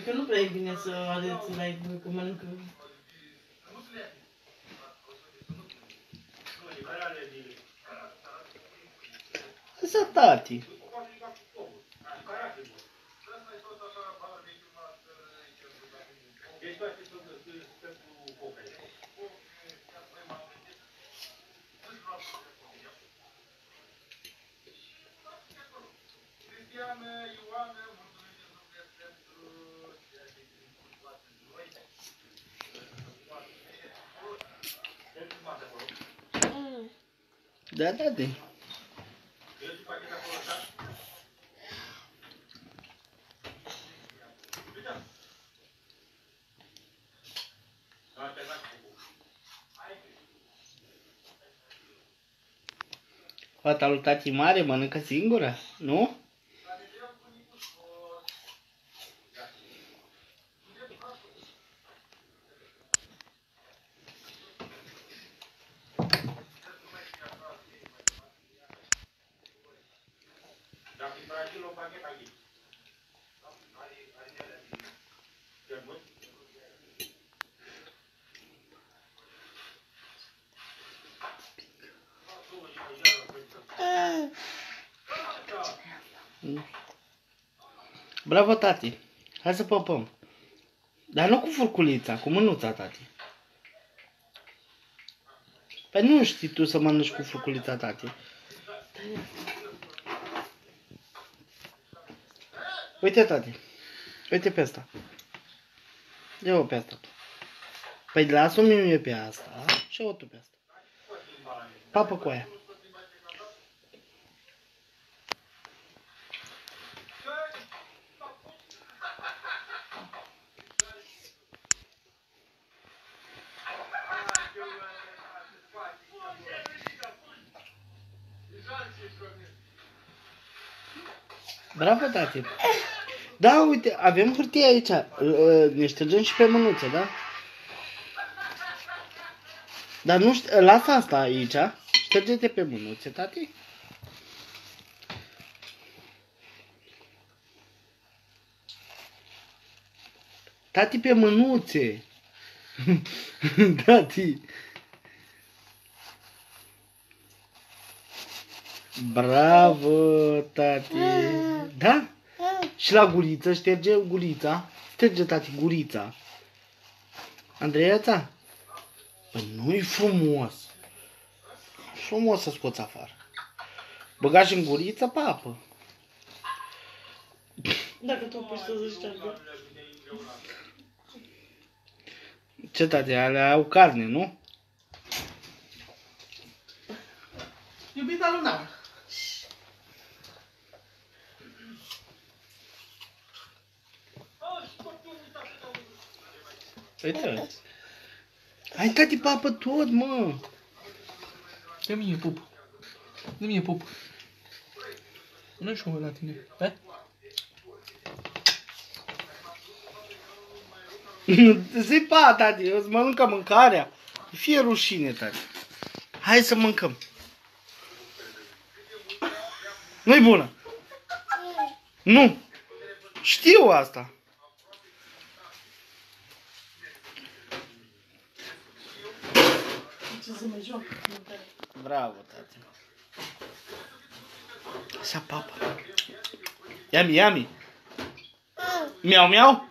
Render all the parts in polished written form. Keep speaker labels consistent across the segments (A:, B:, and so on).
A: Că nu prea e bine să arăți la ei că mănâncă.
B: Asta tati. Da, da, da. Fata lui tati mare mănâncă singură, nu? Bravo, tati. Hai să popăm. Dar nu cu furculița, cu mânuța, tati. Păi nu știi tu să mănânci cu furculița, tati. Uite, tati. Uite pe asta. Ia-o pe asta. Păi lasă-o mie pe asta. Și ia-o tu pe asta. Papă cu aia. Bravo, tati. Da, uite, avem hârtie aici. Ne ștergem și pe mânuțe, da? Dar nu știu, lasă asta aici. Șterge-te pe mânuțe, tati. Tati, pe mânuțe. Tati. Bravo, tati. Da? Și la guriță, șterge gurița. Șterge, tati, gurița. Andreiața? Păi nu-i frumos. Frumos să scoți afară. Băga și în guriță, papă.
A: Dacă tu pui să șteargă.
B: Ce, tati, alea au carne, nu?
A: Iubita lunară.
B: Uite. Hai, tati, papă tot, mă.
C: Dă mie pup. Dă mie pup. Nu știu la tine. Hai?
B: Zi, pa, tati, îți mănâncă mâncarea. Fie rușine, tati. Hai să mâncăm. Nu-i bună. Nu. Știu asta.
A: Ce să mă joc?
B: Bravo, tati. Așa, papa. Yami, yami. Miau, miau.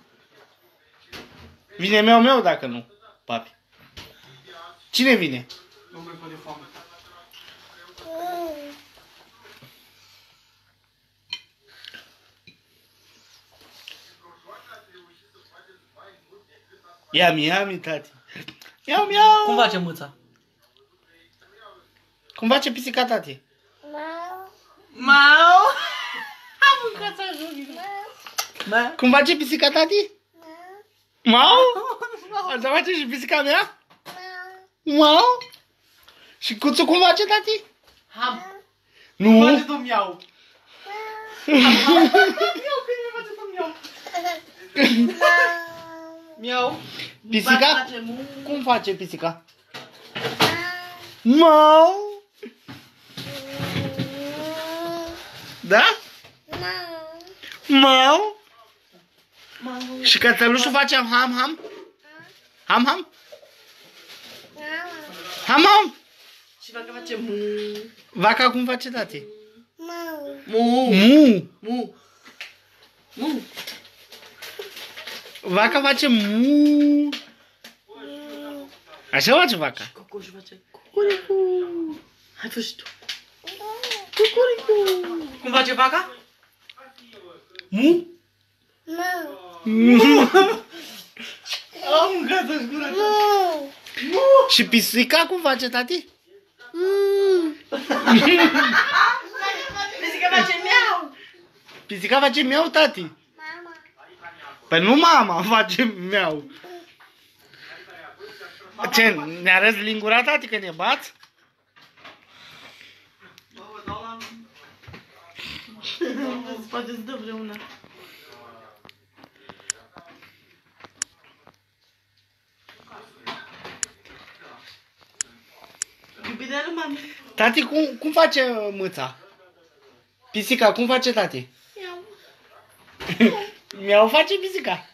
B: Vine miau, miau dacă nu, papi. Cine vine?
C: Nu mai pot de foame.
B: Yami, yami, tati. Miau, miau.
C: Cum face mâța?
B: Cum face pisica, tati?
C: Mau! Am mâncat să ajung. Mau!
B: Cum face pisica, tati? Mau? Asta face și pisica mea? Mau? Și Cuțu cum face, tati?
C: Ham!
B: Nu?
C: Face tot miau! Miau, când mi face tot miau! Miau!
B: Pisica? Cum face pisica? Mau? Da? Mau? Și cățelușul face ham-ham? Ham-ham? Ham-ham?
A: Și vaca face mu.
B: Vaca cum face, tati?
A: Mu.
B: Mu.
A: Mu. Mu.
B: Vaca face mu. Așa face vaca.
A: Cocoșul face cucuricu. Hai, fă și tu. Cucuricu. Cum face vaca? Mu. Am gata-și gura.
B: Și pisica cum face, tati?
A: Pisica face miau.
B: Pisica face miau, tati. Păi nu mama face miau. Ce, ne arăți lingura, tati, că ne bați?
A: Poate să dă vreuna. Iubirea lui mami.
B: Tati, cum face mâța? Pisica, cum face, tati? Miau face pisica.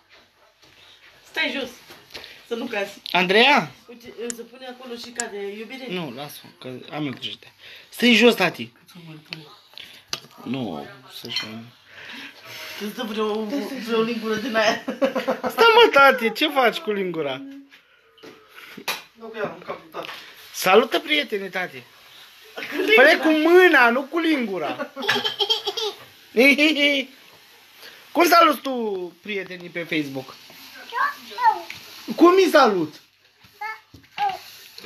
A: Stai jos. Să nu cazi.
B: Andreea?
A: Uite, se pune acolo și cade. Iubire.
B: Nu, lasă-mă, că am eu grijă de. Stai jos, tati. Nu, să-și...
A: Îți dă vreo lingură din aia.
B: Stai, mă, tati, ce faci cu lingura?
A: Nu că iau în capul tău.
B: Salută, prietenii, tati. Păi cu mâna, nu cu lingura. Cum saluți tu prietenii pe Facebook? Cum îi salut?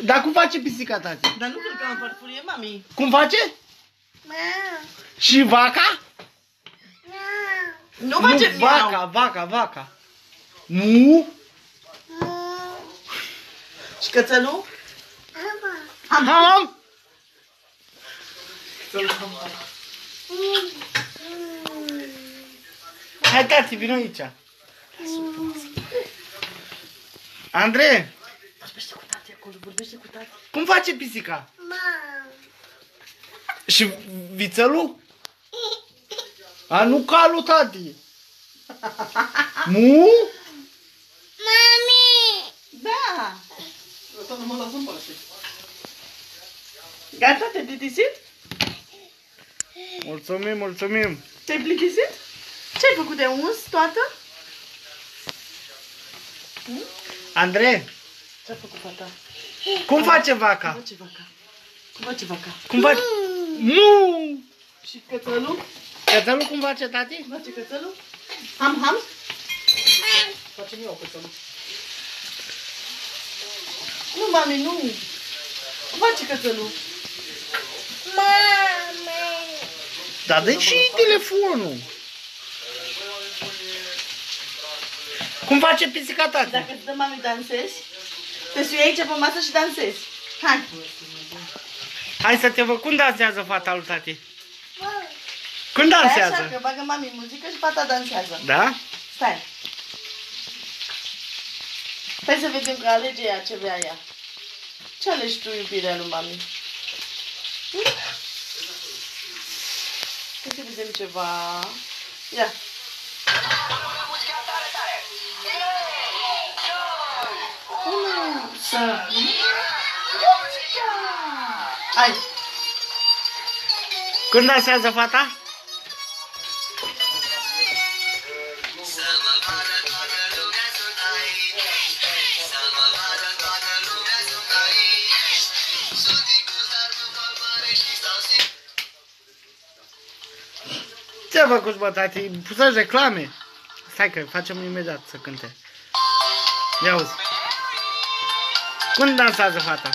B: Dar cum face pisica, tati?
A: Dar nu cred că am farfurie, mami.
B: Cum face? Și vaca?
A: Nu face
B: Nu,
A: miau.
B: vaca. Nu?
A: Și cățelul?
B: Ham. Hai, tati, vino aici. Andrei,
A: Vorbește cu tati acolo, vorbește cu tati.
B: cum face pisica? Și vițelul? A, nu calul, tati. Mu?
A: Da. Gata, te-ai plictisit?
B: Mulțumim.
A: Te-ai plictisit? Ce-ai făcut de uns toată?
B: Andrei,
A: Ce-a făcut fata?
B: cum face vaca?
A: Cum face vaca? Cum face vaca?
B: Cum face? Nu!
A: Și cățelul?
B: Cățelul cum face, tati?
A: Cum face cățelul? Ham.
C: Facem eu cățelul.
A: Nu, mami, nu. Cum face cățelul?
B: Dar de ce telefonul? Cum face pisica, tati?
A: Dacă îți dă mami dansezi, te sui aici pe masă și dansezi. Hai.
B: Hai să te văd. Cum dansează fata lui tati? Când
A: Stai așa
B: dansează?
A: că bagă mami muzică și fata dansează.
B: Da?
A: Stai. Stai să vedem că alege ea ce vrea ea. Ce alegi tu, iubirea lui mami? Hai să vedem ceva. Ia. Să... Hai.
B: Când dansează fata? Ce-a făcut, bă, tati? Puteți reclame? Stai că facem imediat să cânte. Ia uzi. Când dansează fata?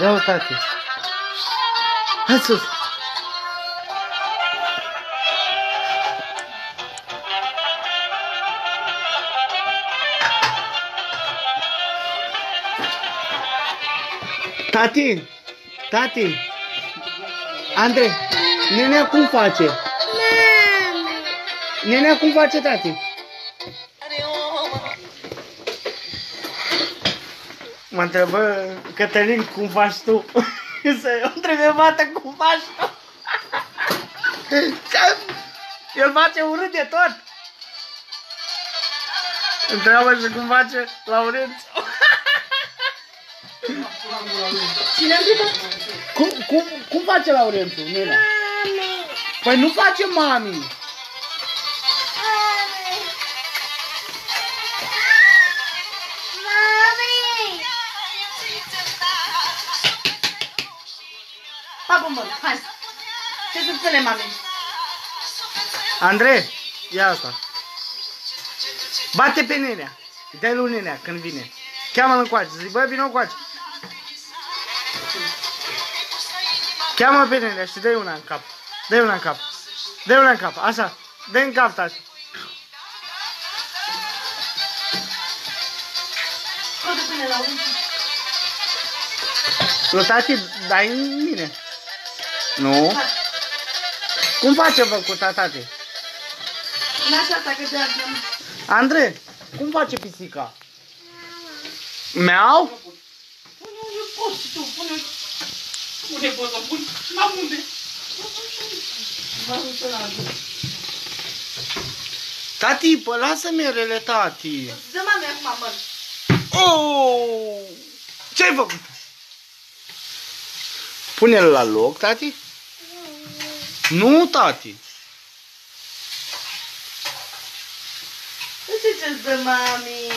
B: Ia uzi, tati. Hai sus. Tati, tati, Andrei, nenea cum face? Nenea cum face, tati? Mă întrebă Cătălin cum faci tu. Să întrebe mată cum faci tu. El face urât de tot. Întreabă și cum face Laurențiu.
A: Cine am
B: Cum face Laurențiu, nenea? Păi nu face mami.
A: Papă, mă, hai. Ce să înțele, mami?
B: Andrei, ia asta. Bate pe nenea. Dă-i lui nenea când vine. Cheamă-l încoace. Zic, bă, vină încoace. Cheamă pe nenea și dă-i una în cap. Dă-i una în cap. Dă-i una în cap. Așa. Dă-i în cap, taci.
A: Scoate până la urmă.
B: Lui tati, dai în mine. Nu? Cum face făcuta, tate?
A: N-așa asta că te-ar.
B: Andrei, cum face pisica? Meau?
A: Pune unde poți tu, pune.
C: Unde pot să pun? Am unde?
A: Vă ajută.
B: Tati, pă, lasă merele, tati.
A: Dă mami acum, mă.
B: Oh! Ce-ai făcut? Pune-l la loc, tati? Nu, tati.
A: Ce-ți dă mami?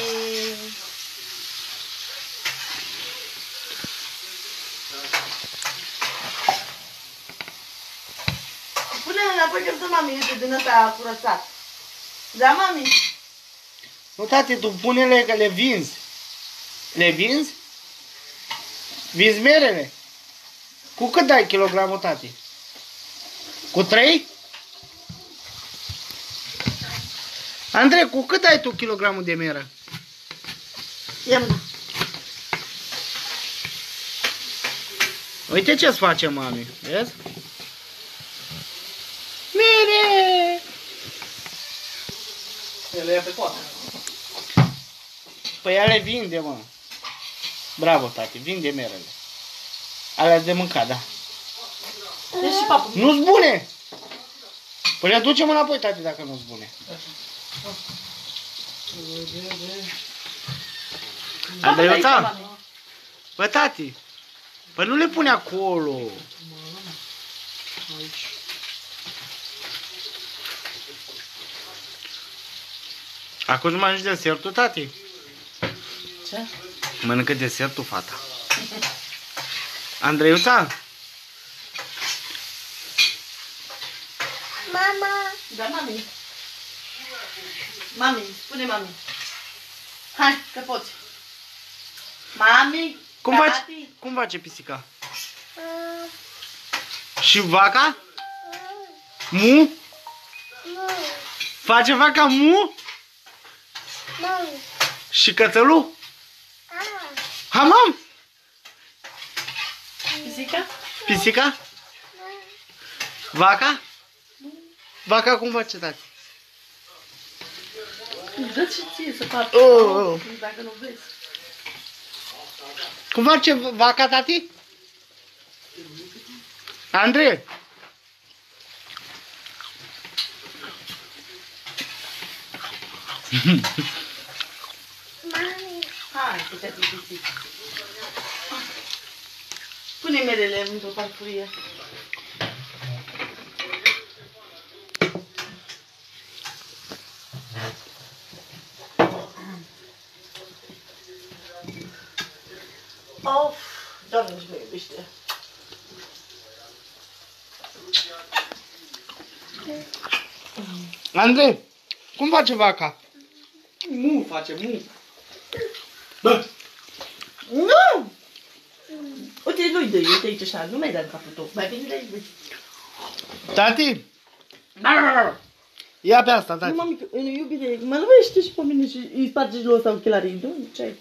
A: Pune-l înapoi că-ți dă mami, este din ăsta curățat. Da, mami?
B: Nu, tati, tu pune-le că le vinzi. Le vinzi? Vinzi merele? Cu cât dai kilogramul, tati? Cu 3? Andrei, cu cât dai tu kilogramul de meră?
A: Ia-mi.
B: Uite ce-ți face mami, vezi? Mere!
C: Le ia pe toate.
B: Păi ea le vinde, mă. Bravo, tati, vinde merele. Alea de mâncat, da.
A: Deci și papă.
B: Nu-s bune! Păi le aducem înapoi, tati, dacă nu-s bune. Andreiuța? Bă, tati, păi nu le pune acolo. Acum nu mănânci desertul, tati?
A: Ce?
B: Mănâncă desertul, fata. Andreiuța?
A: Mama. Da, mami. Mami, spune mami. Hai, că poți. Mami,
B: Cum face pisica? Și vaca? Mu? Face vaca mu? Și cățelul? Hamam?
A: Pisica?
B: Pisica? Vaca? Vaca cum face, tati?
A: Dă-ți și ție să faci.
B: Oh.
A: Dacă nu vezi.
B: Cum face vaca, tati? Andrei?
A: Hai, puteți pisica. Pune merele într-o farfurie. Of, Doamne, ce mă iubește.
B: Andrei, cum face vaca?
C: Mu face, mu.
B: Bă!
A: Nu! Uite, nu-i dă, uite aici așa, nu mai dai în capul tău. Mai bine de aici.
B: Tati? Ia pe asta,
A: Nu,
B: tati.
A: mami, iubire, mă lovește și pe mine și îi sparge lui ăsta ochelarii. Nu, ce ai?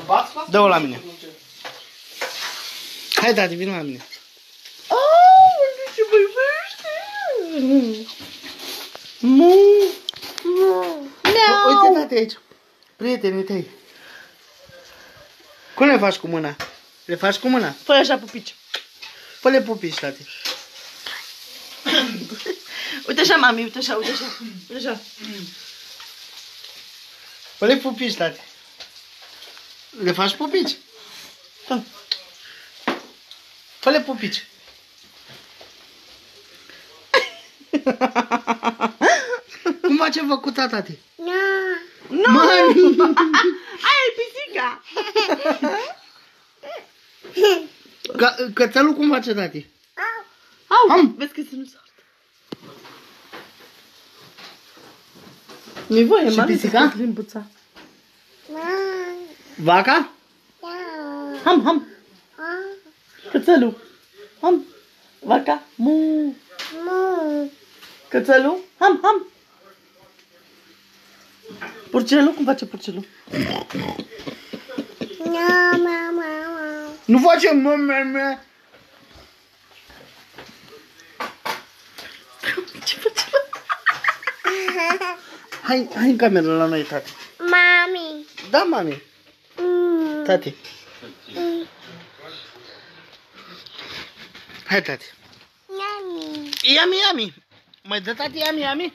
C: bați?
B: Dă-o la mine. Hai, tati, vin la mine.
A: Aoleu, ce mă iubește! Mu!
B: Uite, tati, aici. Prietenii tăi. Cum le faci cu mâna? Le faci cu mâna?
A: Fă așa pupici.
B: Fă-le pupici, tati.
A: Uite așa, mami, uite așa, uite așa. Uite așa.
B: Fă-le pupici, tati. Le faci pupici?
A: Fă.
B: Fă-le pupici. Cum face făcuta, tati?
A: Nu!
B: Mami!
A: Aia e pisica!
B: Cățelul cum face, tati?
A: Au!
B: Am.
A: Vezi că se nu soartă. Nu-i voie,
B: Și
A: mami,
B: pisica?
A: să scoți limbuța.
B: Vaca?
A: Ham, ham. Cățelul. Ham. Vaca. Mu. Cățelul. Ham, ham. Purcelul, cum face purcelul?
B: Nu face mă.
A: Ce face?
B: Hai în cameră la noi, tati.
D: Mami.
B: Da, mami. Tati. Hai, tati.
D: Mami.
B: Yummy. Mai dă, tati, yummy.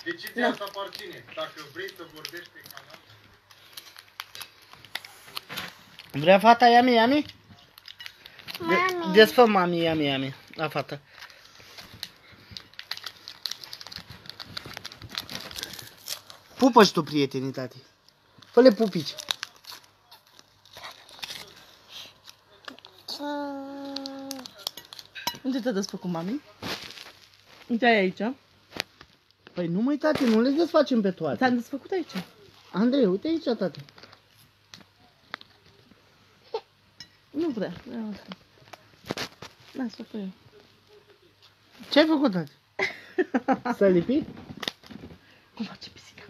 E: Decizia asta aparține. Dacă vrei să vorbești pe canal.
B: Vrea fata yummy?
D: Mami.
B: Desfă mami yummy. La fată. Pupă și tu, prietenii, tati. Fă-le pupici.
A: Unde te-a desfăcut, mami? Uite aia aici.
B: Păi nu, măi, tati, nu le desfacem pe toate.
A: Ți-am desfăcut aici.
B: Andrei, uite aici, tati.
A: Nu vrea. Lasă, fă eu.
B: Ce ai făcut, tati? S-a lipit?
A: Cum face pisica?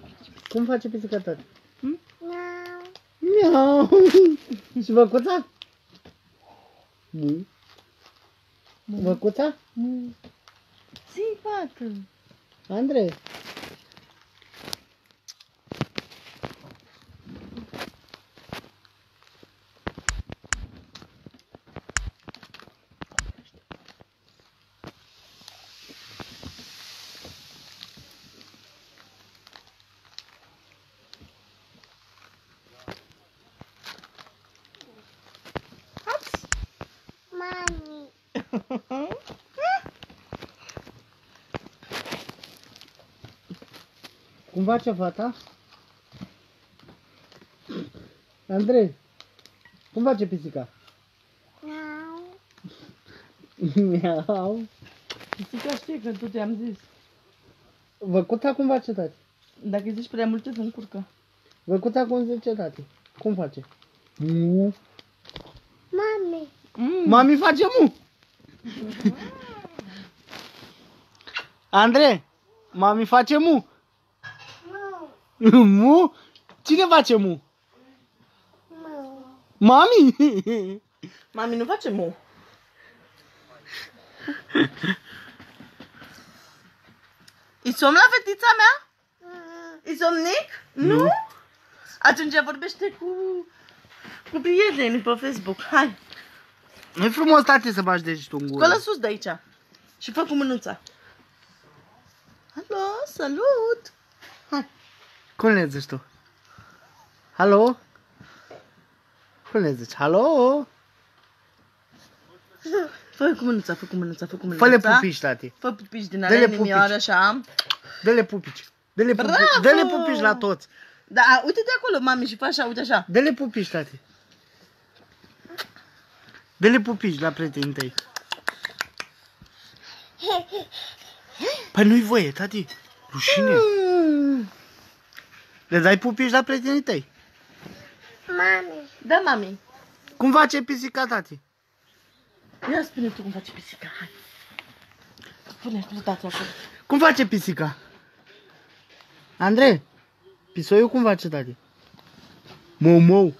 B: Cum face pisica, tati?
D: Miau.
B: Miau. Și văcuța? Nu. Văcuța?
A: Mu. Zi, fată.
B: Andrei.
D: Mami.
B: Cum face fata? Andrei. Cum face pisica?
D: Miau.
B: Miau.
A: Pisica știe că tu te-am zis.
B: Văcuța cum face, tati?
A: Dacă îi zici prea multe, se încurcă.
B: Văcuța cum zice, tati? Cum face? Mu.
D: Mami.
B: Mami face mu. Andrei. Mami face mu.
D: Mu.
B: Mu? Cine face mu?
D: Mu.
B: Mami?
A: Mami nu face mu. I somn la fetița mea? I somnic? Nu? Atunci vorbește cu prietenii pe Facebook. Hai,
B: Nu-i frumos, tati, să bagi degetul în gură.
A: scoală sus de aici. Și fă cu mânuța. Alo, salut! Hai.
B: Cum le zici tu? Halo? Cum le zici? Halo?
A: Fă cu mânuța, fă cu mânuța, fă cu mânuța.
B: Fă-le pupici, tati.
A: Fă pupici din
B: Dă-le
A: alea
B: pupici.
A: inimioară, așa.
B: Dă-le pupici. Dă-le pupici.
A: Bravo!
B: Dă-le pupici la toți.
A: Da, uite de acolo, mami, și fă așa, uite așa.
B: Dă-le pupici, tati. Dă-le pupici la prietenii tăi. Păi nu-i voie, tati. Rușine. Le dai pupici la prietenii tăi.
D: Mami.
A: Da, mami.
B: Cum face pisica, tati?
A: Ia spune tu cum face pisica, hai. Pune tati acolo.
B: Cum face pisica? Andrei? Pisoiul cum face, tati? Mou, mou.